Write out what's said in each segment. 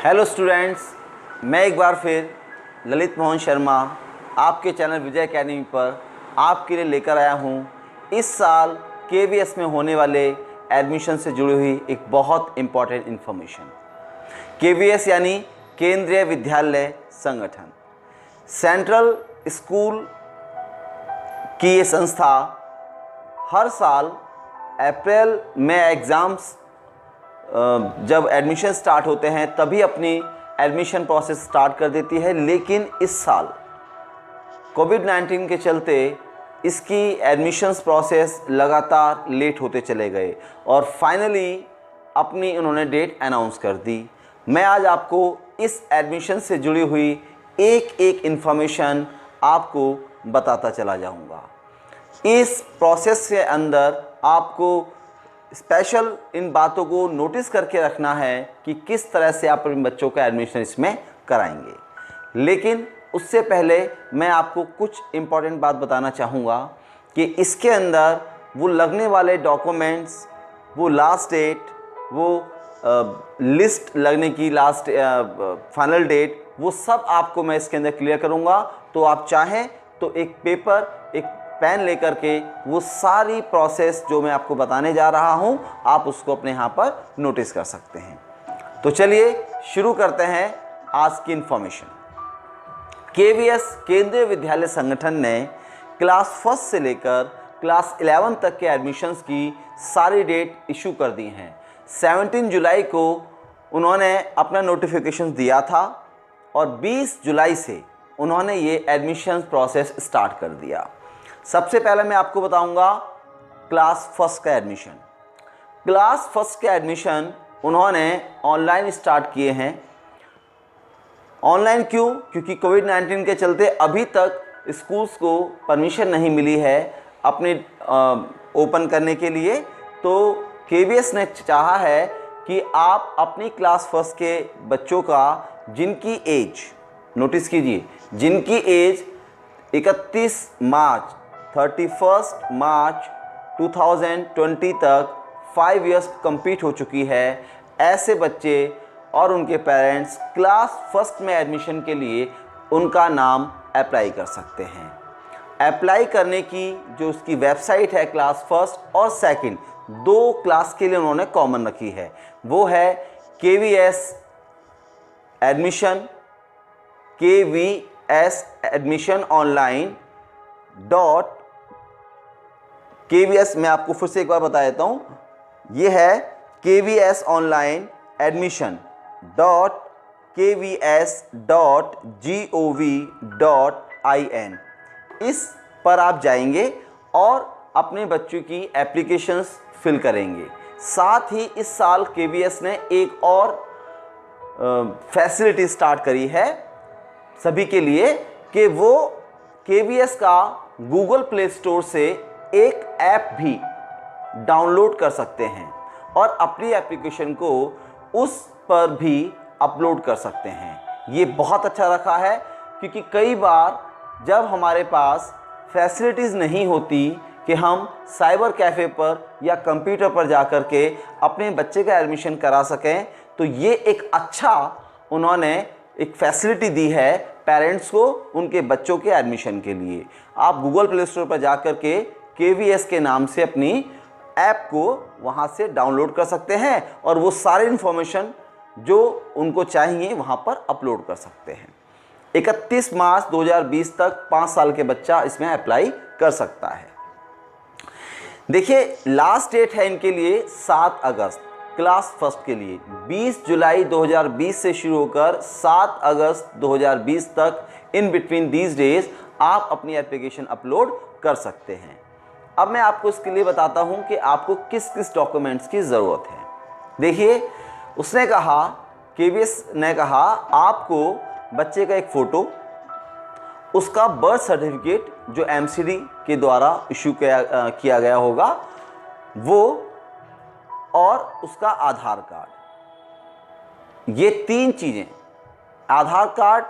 Hello students, मैं एक बार फिर ललित मोहन शर्मा आपके चैनल विजय एकेडमी पर आपके लिए लेकर आया हूँ इस साल केवीएस में होने वाले एडमिशन से जुड़ी हुई एक बहुत इम्पॉर्टेंट इन्फॉर्मेशन। केवीएस यानी केंद्रीय विद्यालय संगठन, सेंट्रल स्कूल की ये संस्था हर साल अप्रैल में एग्ज़ाम्स जब एडमिशन स्टार्ट होते हैं तभी अपनी एडमिशन प्रोसेस स्टार्ट कर देती है, लेकिन इस साल कोविड-19 के चलते इसकी एडमिशन्स प्रोसेस लगातार लेट होते चले गए और फाइनली अपनी उन्होंने डेट अनाउंस कर दी। मैं आज आपको इस एडमिशन से जुड़ी हुई एक एक इन्फॉर्मेशन आपको बताता चला जाऊंगा। इस प्रोसेस के अंदर आपको स्पेशल इन बातों को नोटिस करके रखना है कि किस तरह से आप अपने बच्चों का एडमिशन इसमें कराएंगे। लेकिन उससे पहले मैं आपको कुछ इम्पॉर्टेंट बात बताना चाहूँगा कि इसके अंदर वो लगने वाले डॉक्यूमेंट्स, वो लास्ट डेट, वो लिस्ट लगने की लास्ट फाइनल डेट, वो सब आपको मैं इसके अंदर क्लियर करूँगा। तो आप चाहें तो एक पेपर, एक पेन लेकर के वो सारी प्रोसेस जो मैं आपको बताने जा रहा हूं आप उसको अपने यहाँ पर नोटिस कर सकते हैं। तो चलिए शुरू करते हैं आज की इन्फॉर्मेशन। केवीएस केंद्रीय विद्यालय संगठन ने क्लास फर्स्ट से लेकर क्लास 11 तक के एडमिशन्स की सारी डेट इशू कर दी हैं। 17 जुलाई को उन्होंने अपना नोटिफिकेशन दिया था और 20 जुलाई से उन्होंने ये एडमिशन प्रोसेस स्टार्ट कर दिया। सबसे पहले मैं आपको बताऊंगा क्लास फर्स्ट का एडमिशन। क्लास फर्स्ट के एडमिशन उन्होंने ऑनलाइन स्टार्ट किए हैं। ऑनलाइन क्यों? क्योंकि कोविड-19 के चलते अभी तक स्कूल्स को परमिशन नहीं मिली है अपने ओपन करने के लिए। तो केवीएस ने चाहा है कि आप अपनी क्लास फर्स्ट के बच्चों का, जिनकी एज, नोटिस कीजिए, जिनकी एज 31 मार्च 31 मार्च 2020 तक 5 इयर्स कंप्लीट हो चुकी है, ऐसे बच्चे और उनके पेरेंट्स क्लास फर्स्ट में एडमिशन के लिए उनका नाम अप्लाई कर सकते हैं। अप्लाई करने की जो उसकी वेबसाइट है क्लास फर्स्ट और सेकंड, दो क्लास के लिए उन्होंने कॉमन रखी है, वो है KVS admission, KVS admission online dot KVS. मैं आपको फिर से एक बार बता देता हूँ, ये है KVS ऑनलाइन एडमिशन KVS.gov.in। इस पर आप जाएंगे और अपने बच्चों की एप्लीकेशंस फिल करेंगे। साथ ही इस साल KVS ने एक और फैसिलिटी स्टार्ट करी है सभी के लिए कि वो KVS का गूगल प्ले स्टोर से एक ऐप भी डाउनलोड कर सकते हैं और अपनी एप्लीकेशन को उस पर भी अपलोड कर सकते हैं। ये बहुत अच्छा रखा है क्योंकि कई बार जब हमारे पास फैसिलिटीज़ नहीं होती कि हम साइबर कैफ़े पर या कंप्यूटर पर जाकर के अपने बच्चे का एडमिशन करा सकें, तो ये एक अच्छा उन्होंने एक फैसिलिटी दी है पेरेंट्स को उनके बच्चों के एडमिशन के लिए। आप गूगल प्ले स्टोर पर जाकर के KVS के नाम से अपनी ऐप को वहाँ से डाउनलोड कर सकते हैं और वो सारी इन्फॉर्मेशन जो उनको चाहिए वहाँ पर अपलोड कर सकते हैं। 31 मार्च 2020 तक 5 साल के बच्चा इसमें अप्लाई कर सकता है। देखिए, लास्ट डेट है इनके लिए 7 अगस्त क्लास फर्स्ट के लिए। 20 जुलाई 2020 से शुरू होकर 7 अगस्त 2020 तक, इन बिटवीन दीज डेज आप अपनी एप्लीकेशन अपलोड कर सकते हैं। अब मैं आपको इसके लिए बताता हूं कि आपको किस किस डॉक्यूमेंट्स की ज़रूरत है। देखिए, उसने कहा, KVS ने कहा, आपको बच्चे का एक फ़ोटो, उसका बर्थ सर्टिफिकेट जो MCD के द्वारा इशू किया गया होगा वो, और उसका आधार कार्ड। ये 3 चीज़ें। आधार कार्ड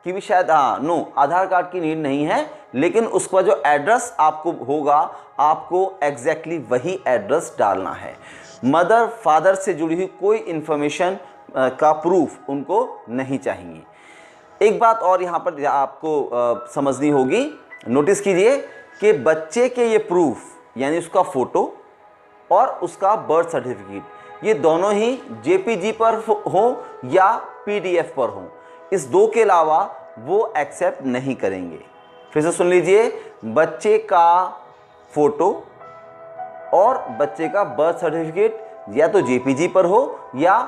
की भी शायद आधार कार्ड की नीड नहीं है, लेकिन उसका जो एड्रेस आपको होगा आपको एग्जैक्टली वही एड्रेस डालना है। मदर फादर से जुड़ी हुई कोई इन्फॉर्मेशन का प्रूफ उनको नहीं चाहिए। एक बात और यहाँ पर आपको समझनी होगी, नोटिस कीजिए कि बच्चे के ये प्रूफ यानी उसका फ़ोटो और उसका बर्थ सर्टिफिकेट ये दोनों ही जेपीजी पर हो या पीडीएफ पर हो, इस दो के अलावा वो एक्सेप्ट नहीं करेंगे। फिर से सुन लीजिए, बच्चे का फ़ोटो और बच्चे का बर्थ सर्टिफिकेट या तो जेपीजी पर हो या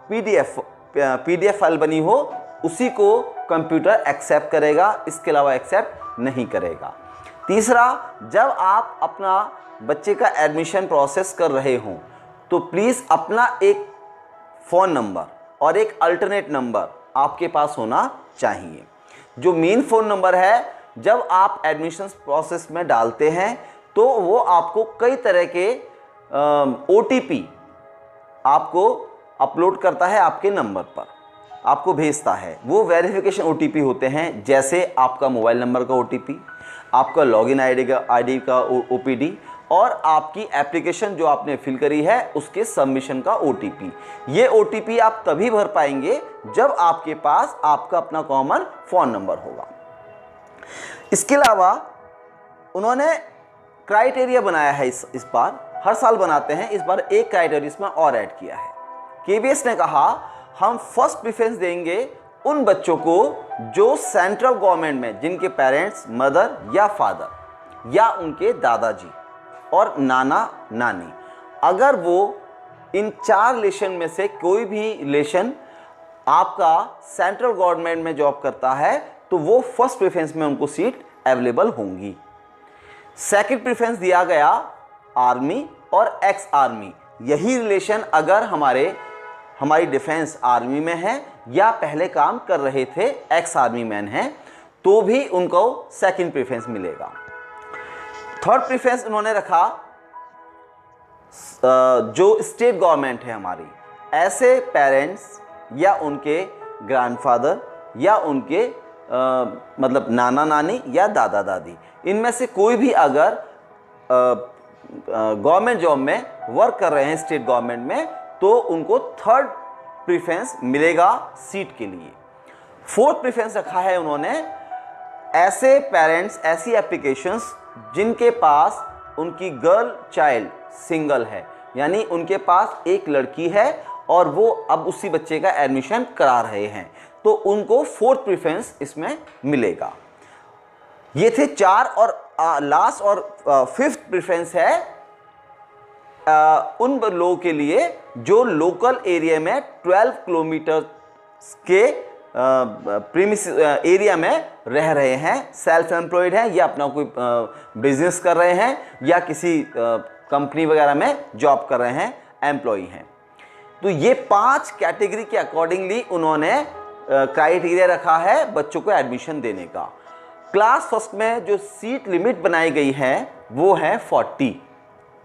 पीडीएफ फाइल बनी हो, उसी को कंप्यूटर एक्सेप्ट करेगा, इसके अलावा एक्सेप्ट नहीं करेगा। तीसरा, जब आप अपना बच्चे का एडमिशन प्रोसेस कर रहे हों तो प्लीज़ अपना एक फ़ोन नंबर और एक अल्टरनेट नंबर आपके पास होना चाहिए। जो मेन फ़ोन नंबर है, जब आप एडमिशन प्रोसेस में डालते हैं तो वो आपको कई तरह के OTP आपको अपलोड करता है, आपके नंबर पर आपको भेजता है। वो वेरिफिकेशन OTP होते हैं, जैसे आपका मोबाइल नंबर का OTP, आपका लॉगिन आईडी का OPD और आपकी एप्लीकेशन जो आपने फिल करी है उसके सबमिशन का OTP। ये OTP आप तभी भर पाएंगे जब आपके पास आपका अपना कॉमन फ़ोन नंबर होगा। इसके अलावा उन्होंने क्राइटेरिया बनाया है, इस बार हर साल बनाते हैं, इस बार एक क्राइटेरिया इसमें और ऐड किया है। KVS ने कहा हम फर्स्ट प्रेफरेंस देंगे उन बच्चों को जो सेंट्रल गवर्नमेंट में, जिनके पेरेंट्स मदर या फादर या उनके दादाजी और नाना नानी, अगर वो इन 4 रिलेशन में से कोई भी रिलेशन आपका सेंट्रल गवर्नमेंट में जॉब करता है तो वो फर्स्ट प्रेफरेंस में उनको सीट अवेलेबल होंगी। सेकंड प्रेफरेंस दिया गया आर्मी और एक्स आर्मी। यही रिलेशन अगर हमारी डिफेंस आर्मी में है या पहले काम कर रहे थे एक्स आर्मी मैन हैं तो भी उनको सेकंड प्रेफरेंस मिलेगा। थर्ड प्रेफरेंस उन्होंने रखा जो स्टेट गवर्नमेंट है हमारी, ऐसे पेरेंट्स या उनके ग्रैंडफादर या उनके मतलब नाना नानी या दादा दादी, इनमें से कोई भी अगर गवर्नमेंट जॉब में वर्क कर रहे हैं स्टेट गवर्नमेंट में तो उनको थर्ड प्रेफरेंस मिलेगा सीट के लिए। फोर्थ प्रेफरेंस रखा है उन्होंने ऐसे पेरेंट्स, ऐसी एप्लीकेशंस जिनके पास उनकी गर्ल चाइल्ड सिंगल है, यानी उनके पास एक लड़की है और वो अब उसी बच्चे का एडमिशन करा रहे हैं, तो उनको फोर्थ प्रेफरेंस इसमें मिलेगा। ये थे 4 और लास्ट और फिफ्थ प्रेफरेंस है उन लोगों के लिए जो लोकल एरिया में 12 किलोमीटर के प्रीमिस एरिया में रह रहे हैं, सेल्फ एम्प्लॉयड हैं या अपना कोई बिजनेस कर रहे हैं या किसी कंपनी वगैरह में जॉब कर रहे हैं, एम्प्लॉई हैं। तो ये 5 कैटेगरी के अकॉर्डिंगली उन्होंने क्राइटेरिया रखा है बच्चों को एडमिशन देने का। क्लास फर्स्ट में जो सीट लिमिट बनाई गई है वो है 40।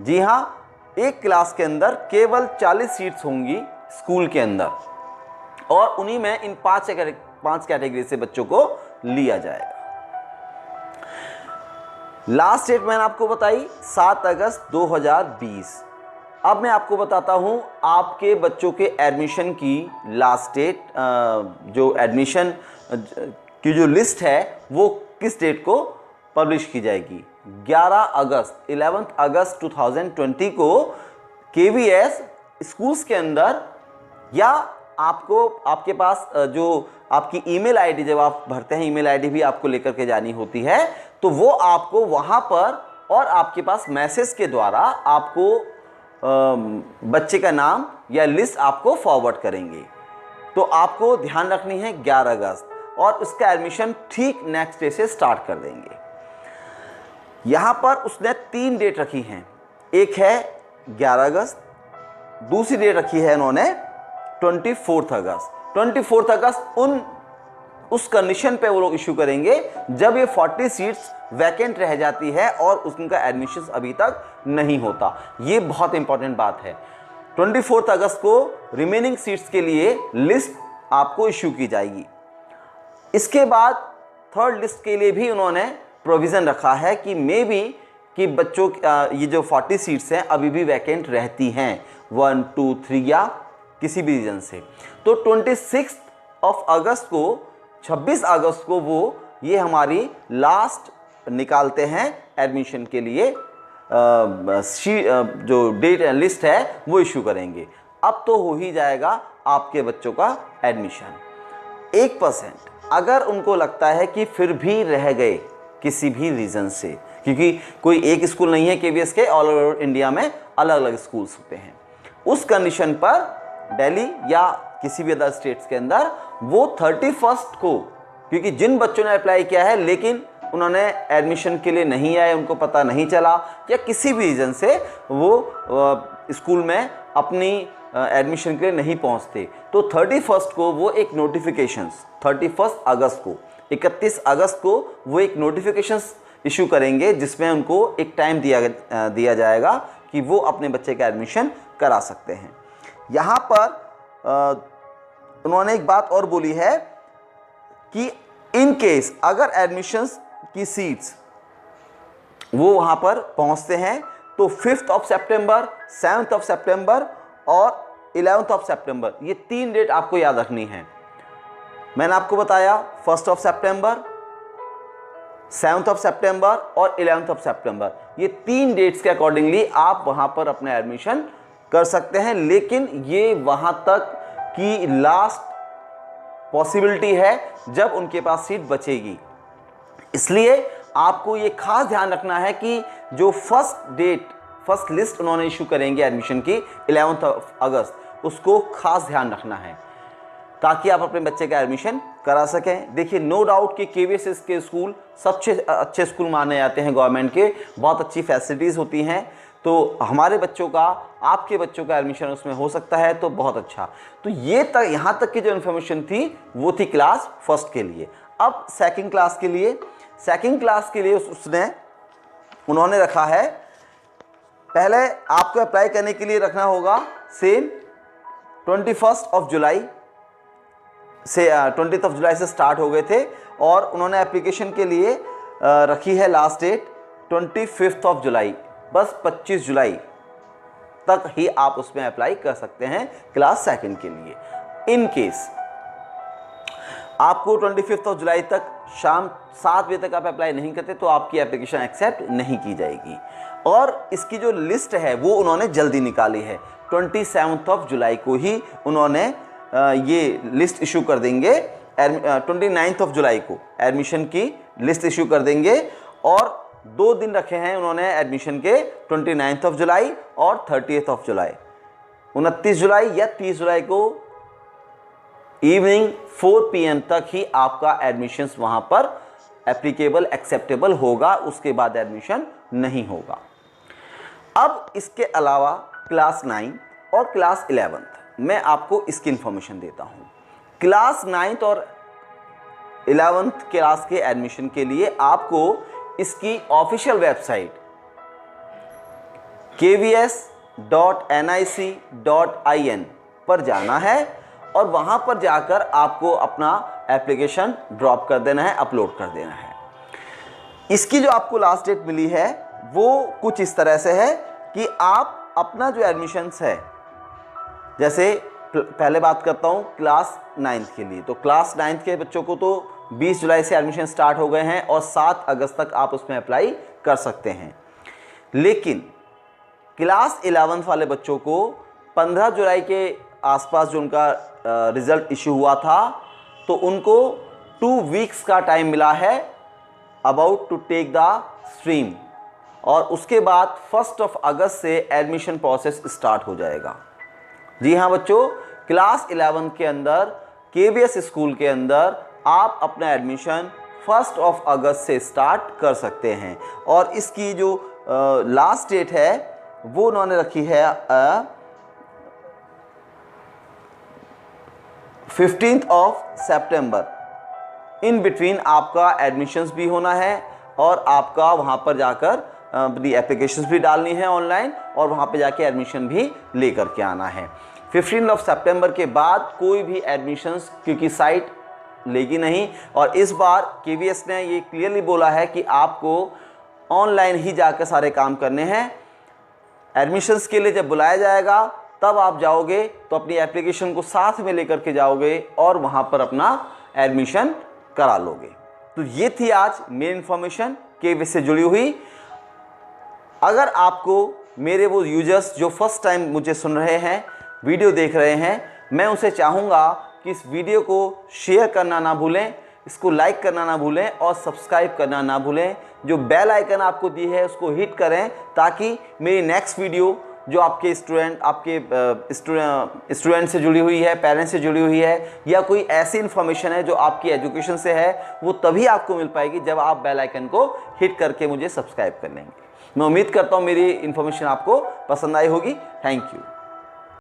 जी हाँ, एक क्लास के अंदर केवल 40 सीट्स होंगी स्कूल के अंदर और उन्हीं में इन 5 कैटेगरी से बच्चों को लिया जाएगा। लास्ट डेट मैंने आपको बताई 7 अगस्त 2020। अब मैं आपको बताता हूं आपके बच्चों के एडमिशन की लास्ट डेट, जो एडमिशन की जो लिस्ट है वो किस डेट को पब्लिश की जाएगी। 11 अगस्त 2020 को KVS स्कूल्स के अंदर या आपके पास जो आपकी ईमेल आईडी, जब आप भरते हैं ईमेल आईडी भी आपको लेकर के जानी होती है, तो वो आपको वहाँ पर और आपके पास मैसेज के द्वारा आपको बच्चे का नाम या लिस्ट आपको फॉरवर्ड करेंगे। तो आपको ध्यान रखनी है 11 अगस्त और उसका एडमिशन ठीक नेक्स्ट डे से स्टार्ट कर देंगे। यहाँ पर उसने 3 डेट रखी हैं, एक है 11 अगस्त, दूसरी डेट रखी है इन्होंने 24 अगस्त। 24 अगस्त उस कंडीशन पे वो लोग इशू करेंगे जब ये 40 सीट्स वैकेंट रह जाती है और उनका एडमिशन अभी तक नहीं होता। ये बहुत इंपॉर्टेंट बात है। 24 अगस्त को रिमेनिंग सीट्स के लिए लिस्ट आपको इशू की जाएगी। इसके बाद थर्ड लिस्ट के लिए भी उन्होंने प्रोविज़न रखा है कि मे बी कि बच्चों ये जो 40 सीट्स हैं अभी भी वैकेंट रहती हैं 1, 2, 3 या किसी भी रीजन से। तो 26 अगस्त को 26 अगस्त को वो ये हमारी लास्ट निकालते हैं एडमिशन के लिए, जो डेट लिस्ट है वो इशू करेंगे। अब तो हो ही जाएगा आपके बच्चों का एडमिशन। 1% अगर उनको लगता है कि फिर भी रह गए किसी भी रीज़न से, क्योंकि कोई एक स्कूल नहीं है केवीएस के, ऑल ओवर इंडिया में अलग अलग स्कूल्स होते हैं, उस कंडीशन पर दिल्ली या किसी भी अदर स्टेट्स के अंदर वो 31 को, क्योंकि जिन बच्चों ने अप्लाई किया है लेकिन उन्होंने एडमिशन के लिए नहीं आए, उनको पता नहीं चला या किसी भी रीज़न से वो स्कूल में अपनी एडमिशन के लिए नहीं पहुंचते, तो 31 को वो एक नोटिफिकेशन, 31 अगस्त को, 31 अगस्त को वो एक नोटिफिकेशन इशू करेंगे जिसमें उनको एक टाइम दिया जाएगा कि वो अपने बच्चे का एडमिशन करा सकते हैं। यहाँ पर उन्होंने एक बात और बोली है कि इन केस अगर एडमिशन्स की सीट्स वो वहाँ पर पहुँचते हैं तो 5 सितंबर, 7 सितंबर और 11 सितंबर, ये 3 डेट आपको याद रखनी है। मैंने आपको बताया 1 सितंबर, 7 सितंबर और 11 सितंबर, ये 3 डेट्स के अकॉर्डिंगली आप वहाँ पर अपना एडमिशन कर सकते हैं, लेकिन ये वहाँ तक की लास्ट पॉसिबिलिटी है जब उनके पास सीट बचेगी। इसलिए आपको ये खास ध्यान रखना है कि जो फर्स्ट लिस्ट उन्होंने इशू करेंगे एडमिशन की 11 अगस्त, उसको खास ध्यान रखना है ताकि आप अपने बच्चे का एडमिशन करा सकें। देखिए, नो डाउट कि केवीएस के स्कूल सबसे अच्छे स्कूल माने जाते हैं गवर्नमेंट के, बहुत अच्छी फैसिलिटीज़ होती हैं, तो हमारे बच्चों का, आपके बच्चों का एडमिशन उसमें हो सकता है, तो बहुत अच्छा। तो ये तक, यहाँ तक की जो इन्फॉर्मेशन थी वो थी क्लास फर्स्ट के लिए। अब सेकंड क्लास के लिए उन्होंने रखा है, पहले आपको अप्लाई करने के लिए रखना होगा सेम 20 जुलाई से स्टार्ट हो गए थे, और उन्होंने एप्लीकेशन के लिए रखी है लास्ट डेट 25 जुलाई, बस 25 जुलाई तक ही आप उसमें अप्लाई कर सकते हैं क्लास सेकंड के लिए। इन केस आपको 25 जुलाई तक शाम 7 बजे तक आप अप्लाई नहीं करते तो आपकी एप्लीकेशन एक्सेप्ट नहीं की जाएगी। और इसकी जो लिस्ट है वो उन्होंने जल्दी निकाली है, 27 जुलाई को ही उन्होंने ये लिस्ट इशू कर देंगे, 29 जुलाई को एडमिशन की लिस्ट इशू कर देंगे, और 2 दिन रखे हैं उन्होंने एडमिशन के, 29 जुलाई और 30 जुलाई। 29 जुलाई या 30 जुलाई को इवनिंग 4 PM तक ही आपका एडमिशन्स वहाँ पर एप्लीकेबल, एक्सेप्टेबल होगा, उसके बाद एडमिशन नहीं होगा। अब इसके अलावा क्लास 9 और क्लास 11 मैं आपको इसकी इंफॉर्मेशन देता हूँ। क्लास 9 और 11 क्लास के एडमिशन के लिए आपको इसकी ऑफिशियल वेबसाइट kvs.nic.in पर जाना है, और वहाँ पर जाकर आपको अपना एप्लीकेशन ड्रॉप कर देना है, अपलोड कर देना है। इसकी जो आपको लास्ट डेट मिली है वो कुछ इस तरह से है कि आप अपना जो एडमिशन्स है, जैसे पहले बात करता हूँ क्लास 9 के लिए, तो क्लास 9 के बच्चों को तो 20 जुलाई से एडमिशन स्टार्ट हो गए हैं और 7 अगस्त तक आप उसमें अप्लाई कर सकते हैं। लेकिन क्लास 11 वाले बच्चों को 15 जुलाई के आसपास जो उनका रिज़ल्ट इशू हुआ था, तो उनको 2 वीक्स का टाइम मिला है about to take the stream, और उसके बाद 1 अगस्त से एडमिशन प्रोसेस स्टार्ट हो जाएगा। जी हाँ बच्चों, क्लास 11 के अंदर केवीएस स्कूल के अंदर आप अपना एडमिशन 1 अगस्त से स्टार्ट कर सकते हैं, और इसकी जो लास्ट डेट है वो उन्होंने रखी है 15 सितंबर। इन बिटवीन आपका एडमिशन्स भी होना है और आपका वहाँ पर जाकर अपनी एप्लीकेशंस भी डालनी है ऑनलाइन, और वहाँ पे जाके एडमिशन भी लेकर के आना है। 15 सितंबर के बाद कोई भी एडमिशन्स क्योंकि साइट लेगी नहीं, और इस बार केवीएस ने ये क्लियरली बोला है कि आपको ऑनलाइन ही जाकर सारे काम करने हैं। एडमिशन्स के लिए जब बुलाया जाएगा तब आप जाओगे तो अपनी एप्लीकेशन को साथ में लेकर के जाओगे और वहाँ पर अपना एडमिशन करा लोगे। तो ये थी आज मेन इन्फॉर्मेशन केवीएस से जुड़ी हुई। अगर आपको मेरे वो यूजर्स जो फर्स्ट टाइम मुझे सुन रहे हैं, वीडियो देख रहे हैं, मैं उनसे चाहूँगा कि इस वीडियो को शेयर करना ना भूलें, इसको लाइक करना ना भूलें और सब्सक्राइब करना ना भूलें। जो बेल आइकन आपको दी है उसको हिट करें ताकि मेरी नेक्स्ट वीडियो जो आपके स्टूडेंट से जुड़ी हुई है, पेरेंट्स से जुड़ी हुई है या कोई ऐसी इन्फॉर्मेशन है जो आपकी एजुकेशन से है, वो तभी आपको मिल पाएगी जब आप बेल आइकन को हिट करके मुझे सब्सक्राइब कर लेंगे। मैं उम्मीद करता हूँ मेरी इन्फॉर्मेशन आपको पसंद आई होगी। Thank you.